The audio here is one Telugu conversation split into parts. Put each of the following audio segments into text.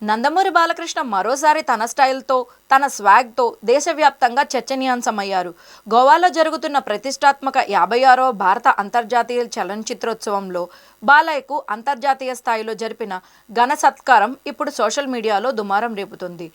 నందమూరి బాలకృష్ణ మరోసారి తన స్టైల్తో తన స్వాగ్తో దేశవ్యాప్తంగా చర్చనీయాంశమయ్యారు. గోవాలో జరుగుతున్న ప్రతిష్టాత్మక 56వ భారత అంతర్జాతీయ చలనచిత్రోత్సవంలో బాలయ్యకు అంతర్జాతీయ స్థాయిలో జరిపిన ఘన సత్కారం ఇప్పుడు సోషల్ మీడియాలో దుమారం రేపుతుంది.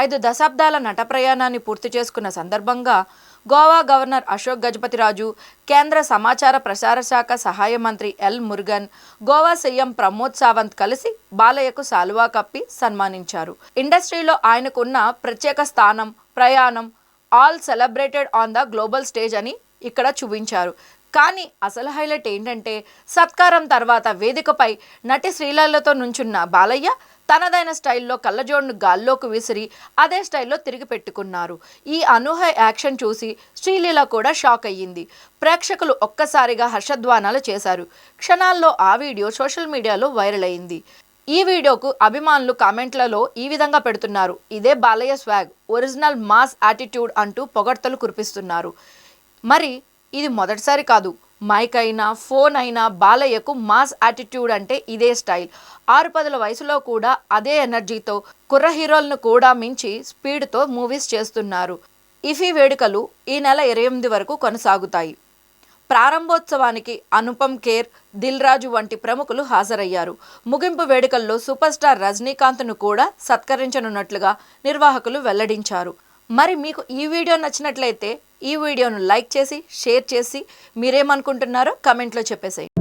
5 దశాబ్దాల నట ప్రయాణాన్ని పూర్తి చేసుకున్న సందర్భంగా గోవా గవర్నర్ అశోక్ గజపతిరాజు, కేంద్ర సమాచార ప్రసార శాఖ సహాయ మంత్రి ఎల్ మురుగన్, గోవా సీఎం ప్రమోద్ సావంత్ కలిసి బాలయ్యకు శాలువా కప్పి సన్మానించారు. ఇండస్ట్రీలో ఆయనకున్న ప్రత్యేక స్థానం, ప్రయాణం all celebrated on the global stage అని ఇక్కడ చూపించారు. కానీ అసలు హైలైట్ ఏంటంటే సత్కారం తర్వాత వేదికపై నటి శ్రీలీలతో నుంచున్న బాలయ్య తనదైన స్టైల్లో కళ్ళజోడును గాల్లోకి విసిరి అదే స్టైల్లో తిరిగి పెట్టుకున్నారు. ఈ అనూహ్య యాక్షన్ చూసి శ్రీలీల కూడా షాక్ అయ్యింది. ప్రేక్షకులు ఒక్కసారిగా హర్షధ్వానాలు చేశారు. క్షణాల్లో ఆ వీడియో సోషల్ మీడియాలో వైరల్ అయింది. ఈ వీడియోకు అభిమానులు కామెంట్లలో ఈ విధంగా పెడుతున్నారు. ఇదే Balayya swag, original mass attitude అంటూ పొగడ్తలు కురిపిస్తున్నారు. మరి ఇది మొదటిసారి కాదు. మైక్ అయినా ఫోన్ అయినా బాలయ్యకు మాస్ యాటిట్యూడ్ అంటే ఇదే స్టైల్. 6-10 వయసులో కూడా అదే ఎనర్జీతో కుర్ర హీరోలను కూడా మించి స్పీడ్తో మూవీస్ చేస్తున్నారు. ఇఫీ వేడుకలు ఈ నెల 28 వరకు కొనసాగుతాయి. ప్రారంభోత్సవానికి అనుపమ్ ఖేర్, దిల్ రాజు వంటి ప్రముఖులు హాజరయ్యారు. ముగింపు వేడుకల్లో సూపర్ స్టార్ రజనీకాంత్ను కూడా సత్కరించనున్నట్లుగా నిర్వాహకులు వెల్లడించారు. మరి మీకు ఈ వీడియో నచ్చినట్లయితే ఈ వీడియోను లైక్ చేసి షేర్ చేసి మీరేమనుకుంటున్నారో కమెంట్లో చెప్పేసేయండి.